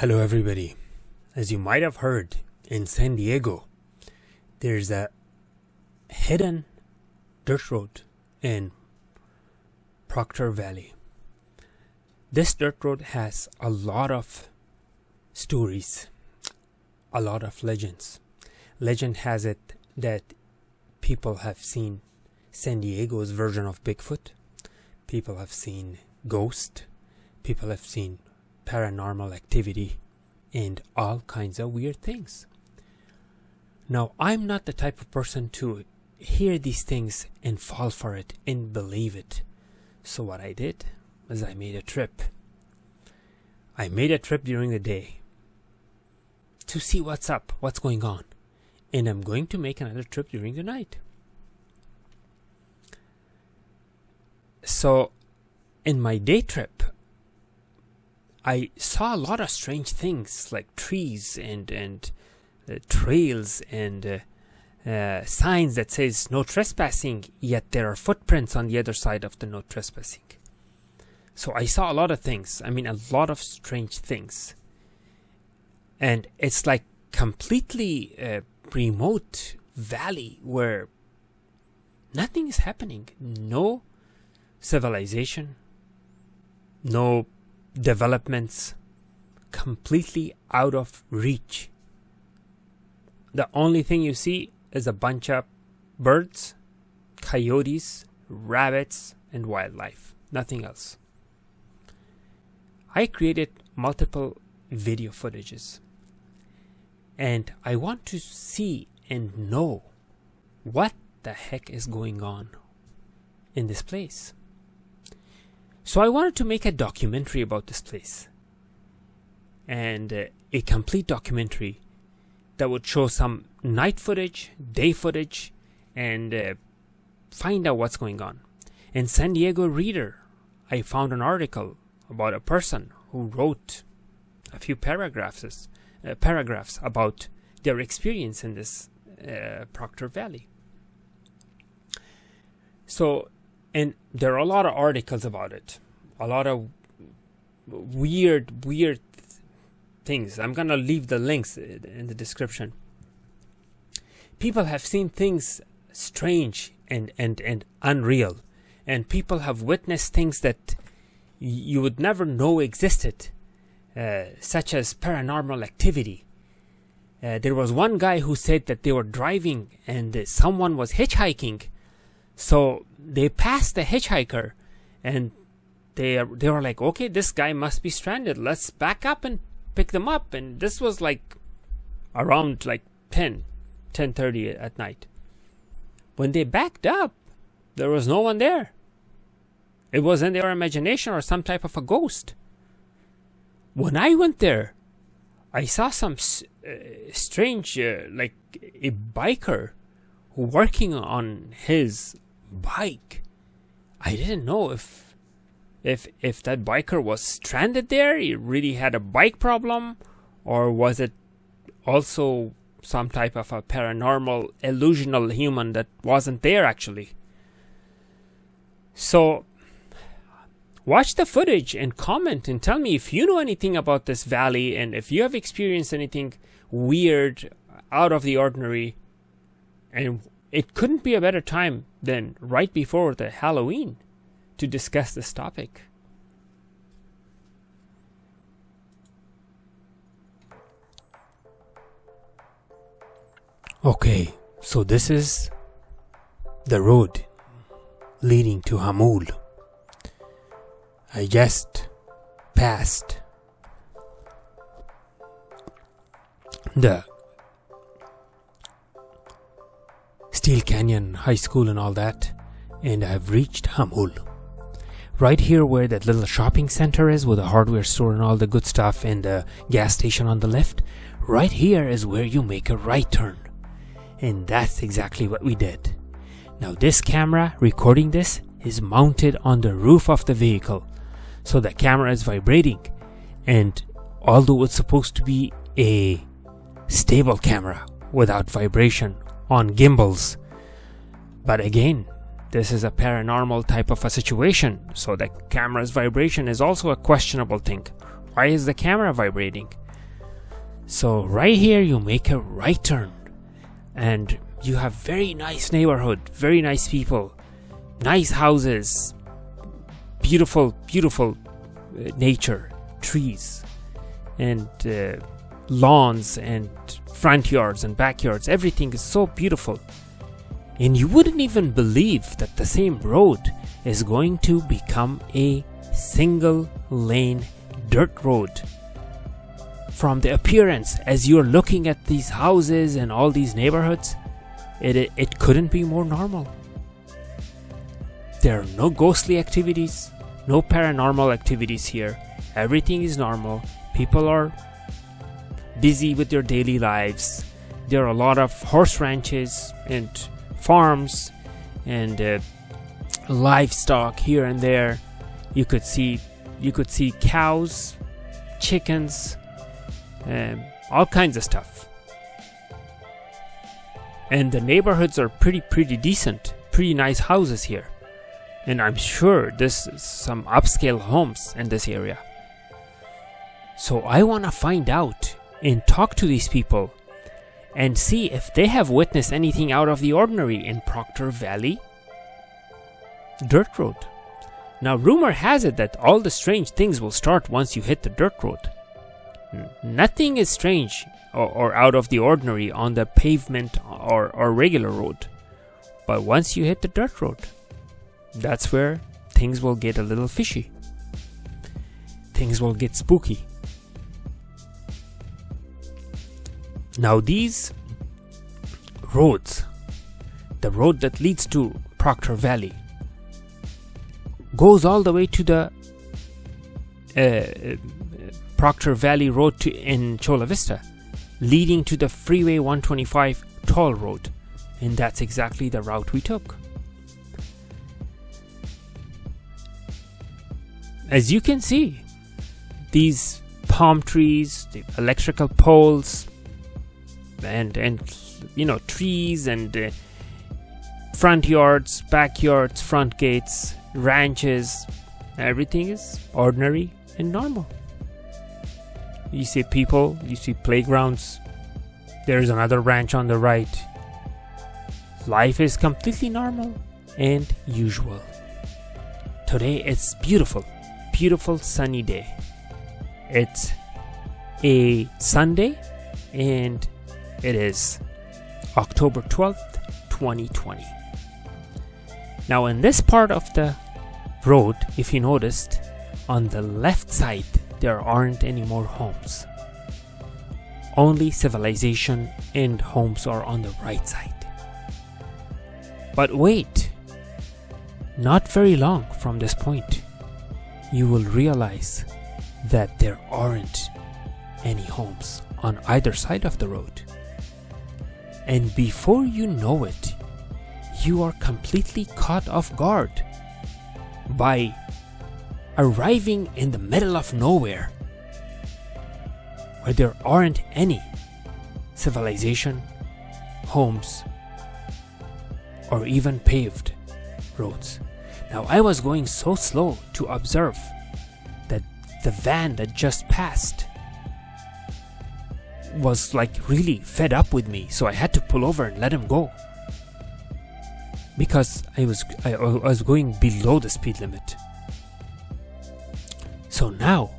Hello everybody. As you might have heard, in San Diego, there's a hidden dirt road in Proctor Valley. This dirt road has a lot of stories, a lot of legends. Legend has it that people have seen San Diego's version of Bigfoot. People have seen ghosts. People have seen paranormal activity and all kinds of weird things. Now, I'm not the type of person to hear these things and fall for it and believe it. So what I did was I made a trip. I made a trip during the day to see what's up, what's going on. And I'm going to make another trip during the night. So, in my day trip, I saw a lot of strange things like trees and trails and signs that says no trespassing, yet there are footprints on the other side of the no trespassing. So I saw a lot of things. I mean, a lot of strange things. And it's like completely a remote valley where nothing is happening. No civilization, no developments, completely out of reach. The only thing you see is a bunch of birds, coyotes, rabbits, and wildlife. Nothing else. I created multiple video footages, and I want to see and know what the heck is going on in this place. So I wanted to make a documentary about this place, and a complete documentary that would show some night footage, day footage, and find out what's going on. In San Diego Reader, I found an article about a person who wrote a few paragraphs about their experience in this Proctor Valley. So, and there are a lot of articles about it. A lot of weird things. I'm gonna leave the links in the description. People have seen things strange and unreal. And people have witnessed things that you would never know existed. Such as paranormal activity. There was one guy who said that they were driving and someone was hitchhiking. So they passed the hitchhiker and they were like, okay, this guy must be stranded. Let's back up and pick them up. And this was like around like 10:30 at night. When they backed up, there was no one there. It was in their imagination or some type of a ghost. When I went there, I saw some strange, like a biker working on his bike. I didn't know if that biker was stranded there, he really had a bike problem, or was it also some type of a paranormal, illusional human that wasn't there actually. So, watch the footage and comment and tell me if you know anything about this valley and if you have experienced anything weird, out of the ordinary. And it couldn't be a better time than right before the Halloween to discuss this topic. Okay, so this is the road leading to Hamul. I just passed the Steel Canyon High School and all that, and I've reached Hamul. Right here where that little shopping center is with a hardware store and all the good stuff and the gas station on the left, right here is where you make a right turn. And that's exactly what we did. Now this camera recording this is mounted on the roof of the vehicle. So the camera is vibrating, and although it's supposed to be a stable camera without vibration on gimbals, but again, this is a paranormal type of a situation, so the camera's vibration is also a questionable thing. Why is the camera vibrating? So right here you make a right turn, and you have very nice neighborhood, very nice people, nice houses, beautiful nature, trees, and lawns, and front yards and backyards. Everything is so beautiful, and you wouldn't even believe that the same road is going to become a single lane dirt road. From the appearance, as you're looking at these houses and all these neighborhoods, it couldn't be more normal. There are no ghostly activities, no paranormal activities here. Everything is normal. People are busy with their daily lives. There are a lot of horse ranches and farms and livestock here and there. You could see cows, chickens, all kinds of stuff. And the neighborhoods are pretty decent, pretty nice houses here. And I'm sure this is some upscale homes in this area. So I want to find out and talk to these people and see if they have witnessed anything out of the ordinary in Proctor Valley dirt road. Now, rumor has it that all the strange things will start once you hit the dirt road. Nothing is strange or out of the ordinary on the pavement or regular road. But once you hit the dirt road, that's where things will get a little fishy. Things will get spooky. Now these roads, the road that leads to Proctor Valley, goes all the way to the Proctor Valley Road in Chula Vista, leading to the Freeway 125 toll road, and that's exactly the route we took. As you can see, these palm trees, the electrical poles, and trees and front yards, backyards, front gates, ranches, everything is ordinary and normal. You see people, you see playgrounds, there's another ranch on the right. Life is completely normal and usual. Today it's beautiful sunny day. It's a Sunday and it is October 12th, 2020. Now in this part of the road, if you noticed, on the left side there aren't any more homes. Only civilization and homes are on the right side. But wait, not very long from this point, you will realize that there aren't any homes on either side of the road. And before you know it, you are completely caught off guard by arriving in the middle of nowhere where there aren't any civilization, homes, or even paved roads. Now I was going so slow to observe that the van that just passed was like really fed up with me, so I had to pull over and let him go because I was going below the speed limit. So now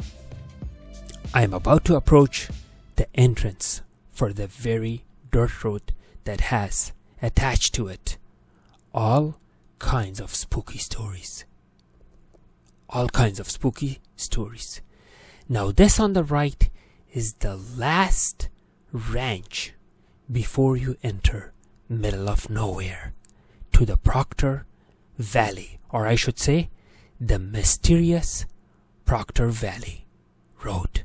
I am about to approach the entrance for the very dirt road that has attached to it all kinds of spooky stories. All kinds of spooky stories. Now this on the right is the last ranch before you enter middle of nowhere to the Proctor Valley, or I should say the mysterious Proctor Valley Road.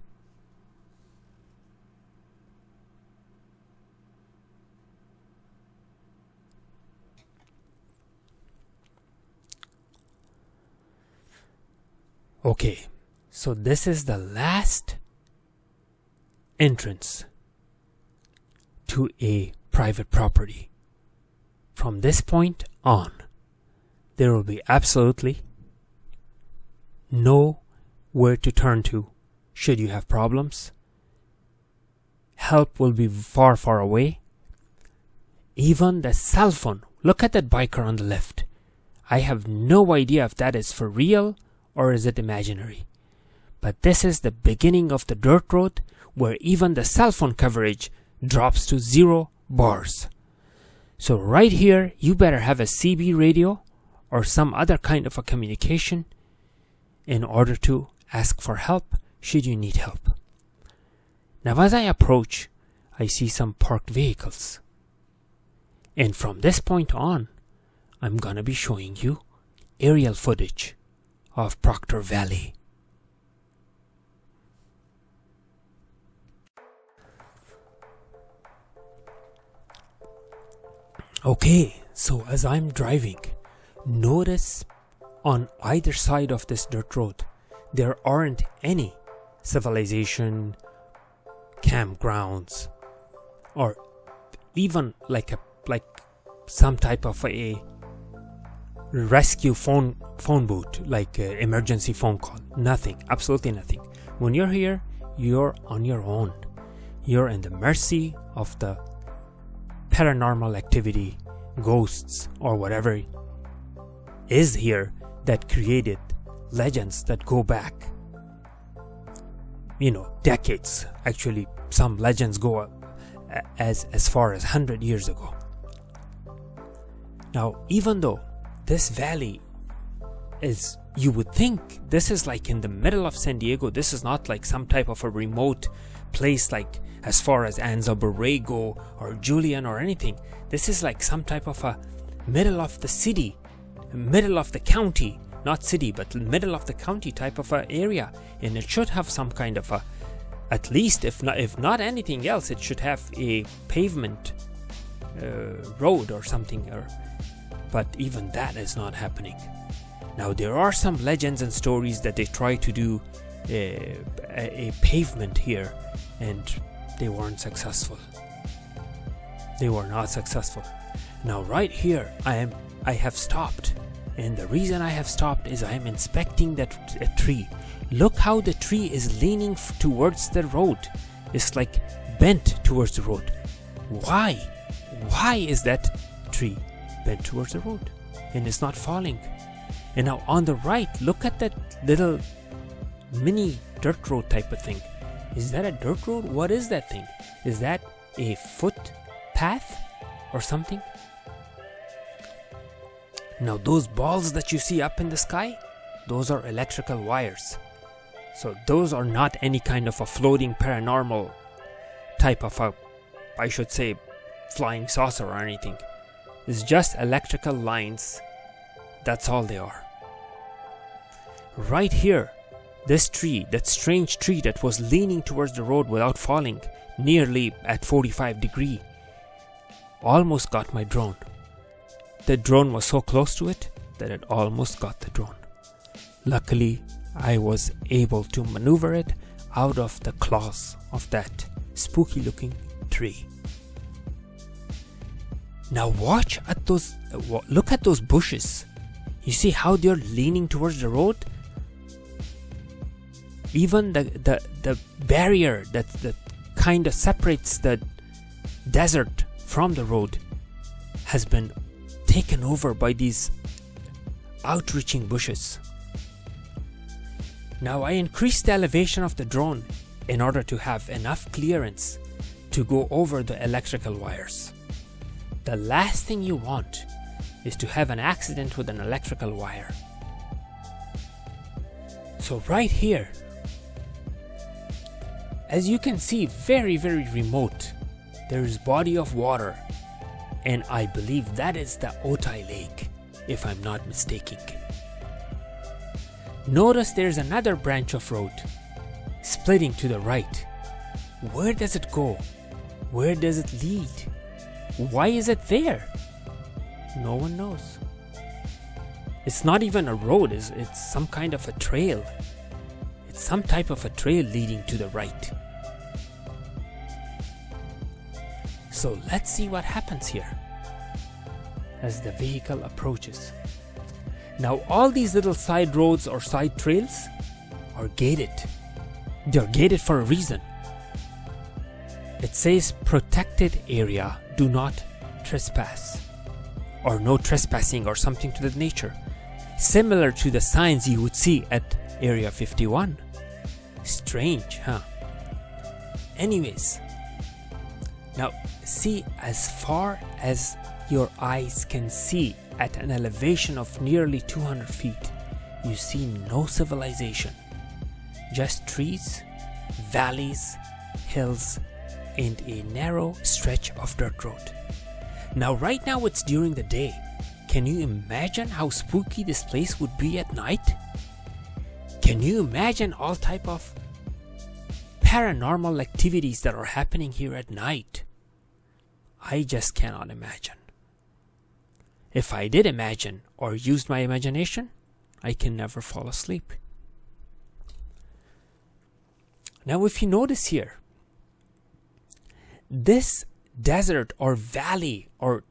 Okay, so this is the last entrance to a private property. From this point on, there will be absolutely nowhere to turn to should you have problems, help will be far, far away. Even the cell phone. Look at that biker on the left. I have no idea if that is for real or is it imaginary. But this is the beginning of the dirt road where even the cell phone coverage drops to 0 bars. So right here, you better have a CB radio or some other kind of a communication in order to ask for help should you need help. Now as I approach, I see some parked vehicles. And from this point on, I'm gonna be showing you aerial footage of Proctor Valley. Okay, so as I'm driving, notice on either side of this dirt road, there aren't any civilization, campgrounds, or even like some type of a rescue phone booth, like emergency phone call. Nothing, absolutely nothing. When you're here, you're on your own. You're in the mercy of the paranormal activity, ghosts, or whatever is here that created legends that go back, decades. Actually, some legends go as far as 100 years ago. Now, even though this valley is, you would think this is like in the middle of San Diego, this is not like some type of a remote place like as far as Anza Borrego or Julian or anything. This is like some type of a middle of the city, middle of the county, not city, but middle of the county type of a area. And it should have some kind of a, at least if not anything else, it should have a pavement road or something. But even that is not happening. Now there are some legends and stories that they try to do a pavement here, and they weren't successful. They were not successful. Now right here, I have stopped, and the reason I have stopped is I am inspecting that tree. Look how the tree is leaning towards the road. It's like bent towards the road. Why? Why is that tree bent towards the road and it's not falling? And now on the right, look at that little mini dirt road type of thing. Is that a dirt road? What is that thing? Is that a footpath or something? Now those balls that you see up in the sky, those are electrical wires. So those are not any kind of a floating paranormal type of a, I should say, flying saucer or anything. It's just electrical lines. That's all they are. Right here, this tree, that strange tree that was leaning towards the road without falling, nearly at 45 degrees, almost got my drone. The drone was so close to it that it almost got the drone. Luckily, I was able to maneuver it out of the claws of that spooky looking tree. Now watch at those, look at those bushes. You see how they're leaning towards the road? Even the barrier that kind of separates the desert from the road has been taken over by these outreaching bushes. Now I increased the elevation of the drone in order to have enough clearance to go over the electrical wires. The last thing you want is to have an accident with an electrical wire. So right here, as you can see, very, very remote, there is body of water, and I believe that is the Otay Lake, if I'm not mistaken. Notice there's another branch of road splitting to the right. Where does it go? Where does it lead? Why is it there? No one knows. It's not even a road, it's some kind of a trail. It's some type of a trail leading to the right. So let's see what happens here as the vehicle approaches. Now all these little side roads or side trails are gated. They're gated for a reason. It says protected area, do not trespass, or no trespassing, or something to that nature, similar to the signs you would see at Area 51. Strange, huh? Anyways, now see, as far as your eyes can see at an elevation of nearly 200 feet, you see no civilization, just trees, valleys, hills, and a narrow stretch of dirt road. Now right now it's during the day. Can you imagine how spooky this place would be at night? Can you imagine all type of paranormal activities that are happening here at night? I just cannot imagine. If I did imagine or used my imagination, I can never fall asleep. Now if you notice here, this desert or valley or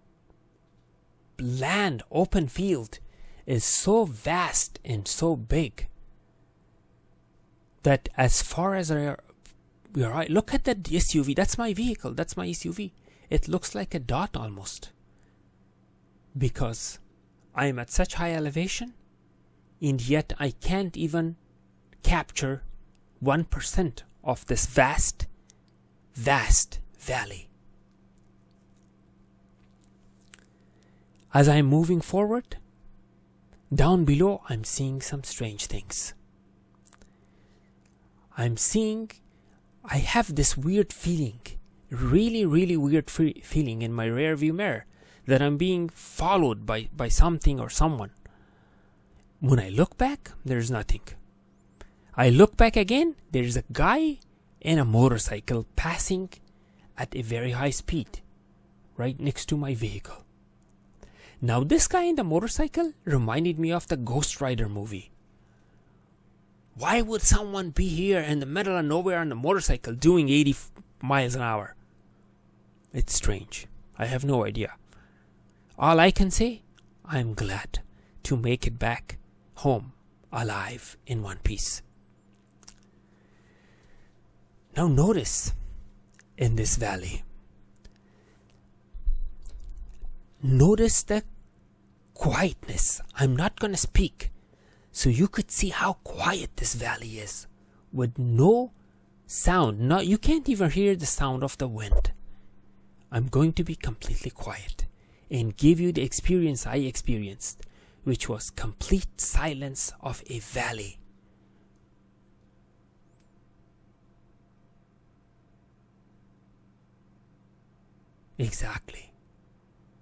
land, open field, is so vast and so big that as far as your eye, look at that SUV. That's my vehicle. That's my SUV. It looks like a dot almost, because I am at such high elevation, and yet I can't even capture 1% of this vast valley. As I'm moving forward, down below I'm seeing some strange things. I have this weird feeling, really weird feeling in my rear view mirror, that I'm being followed by something or someone. When I look back, there's nothing. I look back again, there's a guy in a motorcycle passing at a very high speed right next to my vehicle. Now this guy in the motorcycle reminded me of the Ghost Rider movie. Why would someone be here in the middle of nowhere on a motorcycle doing 80 miles an hour? It's strange. I have no idea. All I can say, I'm glad to make it back home alive in one piece. Now notice in this valley, notice the quietness. I'm not going to speak, so you could see how quiet this valley is, with no sound. No, you can't even hear the sound of the wind. I'm going to be completely quiet and give you the experience I experienced, which was complete silence of a valley. Exactly.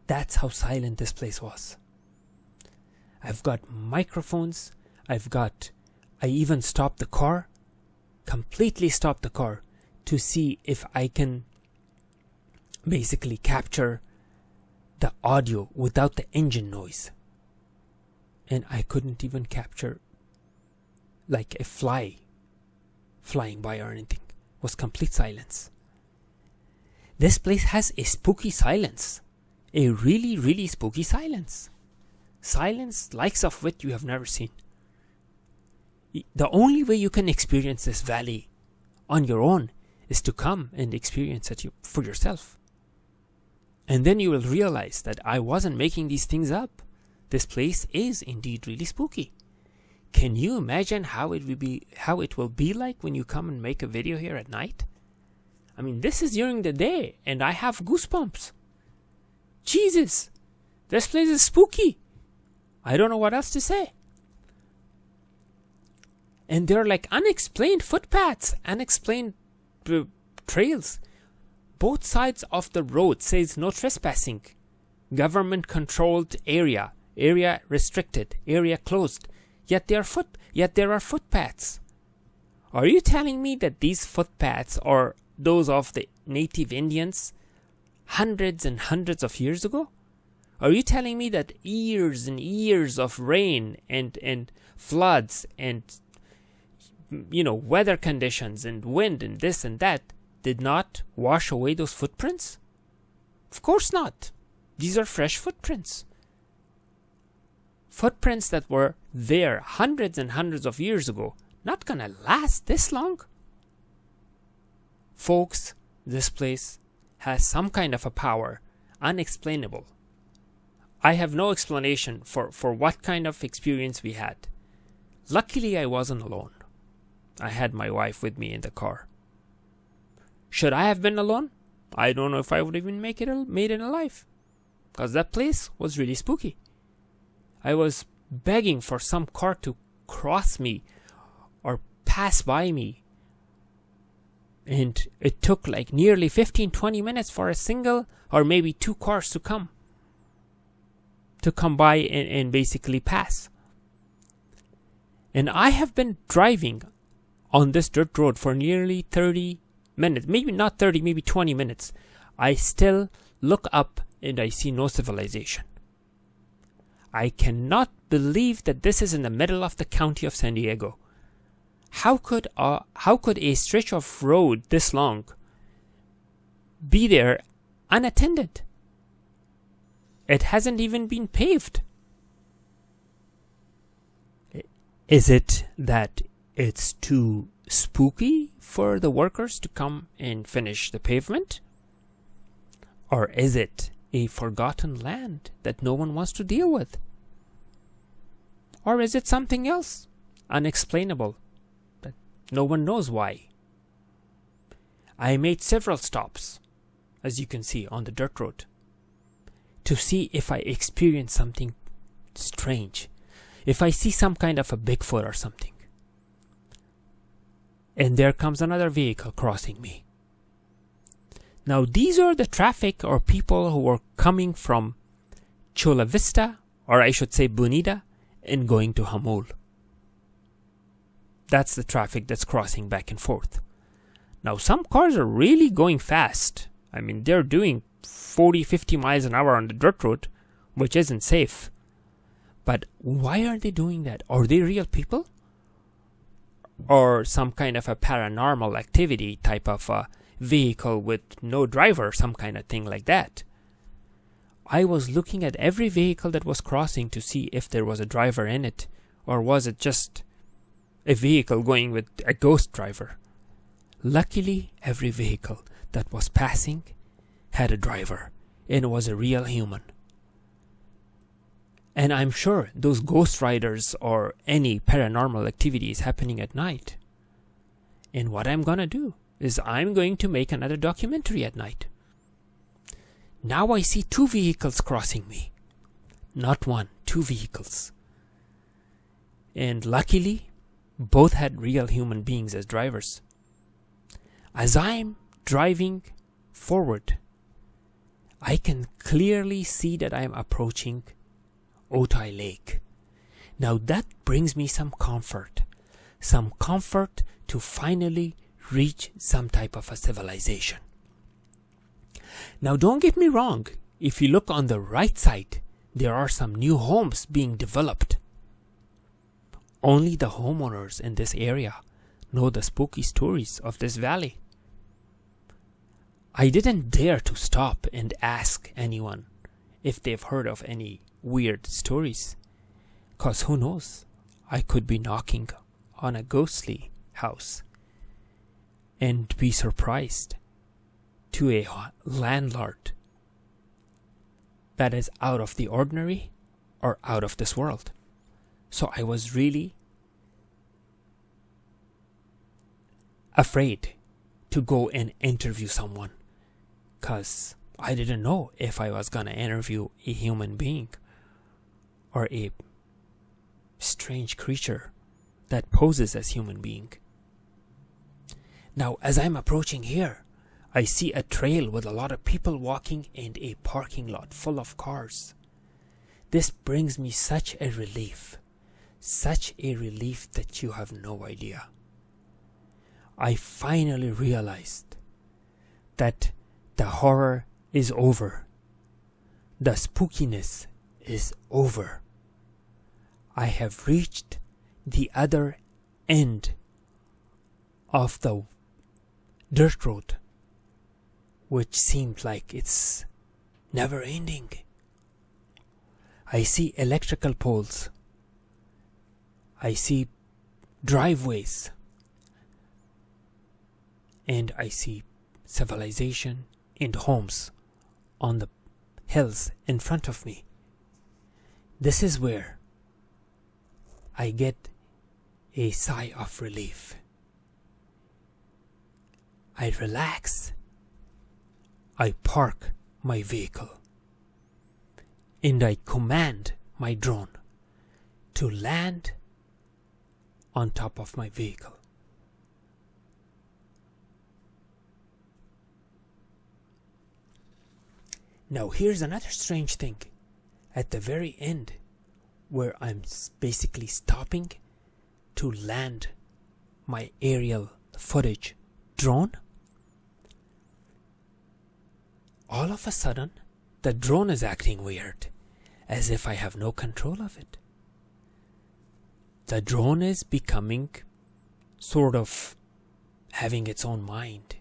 That's how silent this place was. I've got microphones. I even stopped the car, completely stopped the car, to see if I can basically capture the audio without the engine noise. And I couldn't even capture like a fly flying by or anything. It was complete silence. This place has a spooky silence. A really spooky silence. Silence likes of which you have never seen. The only way you can experience this valley on your own is to come and experience it for yourself. And then you will realize that I wasn't making these things up. This place is indeed really spooky. Can you imagine how it will be like when you come and make a video here at night? I mean, this is during the day and I have goosebumps. Jesus, this place is spooky. I don't know what else to say. And there are like unexplained footpaths, unexplained trails. Both sides of the road says no trespassing. Government controlled area. Area restricted. Area closed. Yet there are footpaths. Are you telling me that these footpaths are those of the native Indians hundreds and hundreds of years ago? Are you telling me that years and years of rain and floods and weather conditions and wind and this and that did not wash away those footprints? Of course not. These are fresh footprints. Footprints that were there hundreds and hundreds of years ago, not gonna last this long. Folks, this place has some kind of a power, unexplainable. I have no explanation for what kind of experience we had. Luckily, I wasn't alone. I had my wife with me in the car. Should I have been alone? I don't know if I would even made it alive, because that place was really spooky. I was begging for some car to cross me or pass by me, and it took like nearly 15-20 minutes for a single or maybe two cars to come by and basically pass. And I have been driving on this dirt road for nearly 30 minutes, maybe not 30, maybe 20 minutes. I still look up and I see no civilization. I cannot believe that this is in the middle of the county of San Diego. How could a stretch of road this long be there unattended? It hasn't even been paved. Is it that it's too spooky for the workers to come and finish the pavement? Or is it a forgotten land that no one wants to deal with? Or is it something else, unexplainable, that no one knows why? I made several stops, as you can see on the dirt road, to see if I experience something strange, if I see some kind of a Bigfoot or something. And there comes another vehicle crossing me. Now these are the traffic or people who were coming from Chula Vista, or I should say Bonita, and going to Hamul. That's the traffic that's crossing back and forth. Now some cars are really going fast. I mean, they're doing 40-50 miles an hour on the dirt road, which isn't safe. But why are they doing that? Are they real people? Or some kind of a paranormal activity type of a vehicle with no driver, some kind of thing like that? I was looking at every vehicle that was crossing to see if there was a driver in it, or was it just a vehicle going with a ghost driver. Luckily, every vehicle that was passing had a driver, and it was a real human. And I'm sure those ghost riders or any paranormal activity is happening at night. And what I'm gonna do is I'm going to make another documentary at night. Now I see two vehicles crossing me. Not one, two vehicles. And luckily, both had real human beings as drivers. As I'm driving forward, I can clearly see that I'm approaching Otay Lake. Now that brings me some comfort to finally reach some type of a civilization. Now don't get me wrong, if you look on the right side, there are some new homes being developed. Only the homeowners in this area know the spooky stories of this valley. I didn't dare to stop and ask anyone if they've heard of any weird stories, 'cause who knows, I could be knocking on a ghostly house and be surprised to a landlord that is out of the ordinary or out of this world. So I was really afraid to go and interview someone, 'cause I didn't know if I was gonna interview a human being or a strange creature that poses as human being. Now as I'm approaching here, I see a trail with a lot of people walking and a parking lot full of cars. This brings me such a relief that you have no idea. I finally realized that the horror is over. The spookiness is over. I have reached the other end of the dirt road, which seems like it's never ending. I see electrical poles. I see driveways. And I see civilization and homes on the hills in front of me. This is where I get a sigh of relief. I relax. I park my vehicle. And I command my drone to land on top of my vehicle. Now here's another strange thing. At the very end, where I'm basically stopping to land my aerial footage drone, all of a sudden the drone is acting weird, as if I have no control of it. The drone is becoming sort of having its own mind.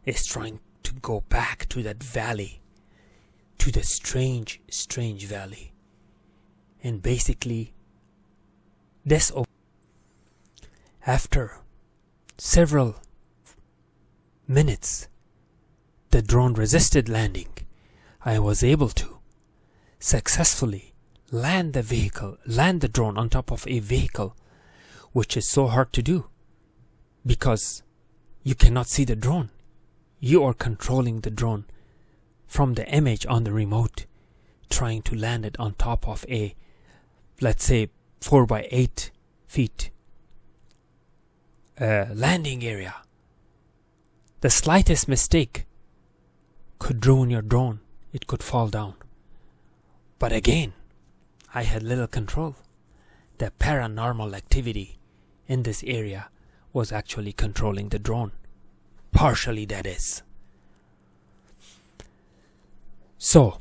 It's trying to go back to that valley, to the strange valley. And basically, after several minutes, the drone resisted landing. I was able to successfully land the drone on top of a vehicle, which is so hard to do because you cannot see the drone. You are controlling the drone from the image on the remote, trying to land it on top of a, let's say, 4 by 8 feet landing area. The slightest mistake could ruin your drone. It could fall down. But again, I had little control. The paranormal activity in this area was actually controlling the drone. Partially, that is. So,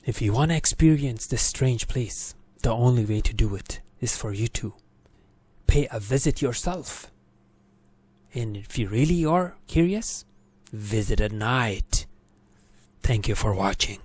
if you want to experience this strange place, the only way to do it is for you to pay a visit yourself. And if you really are curious, visit at night. Thank you for watching.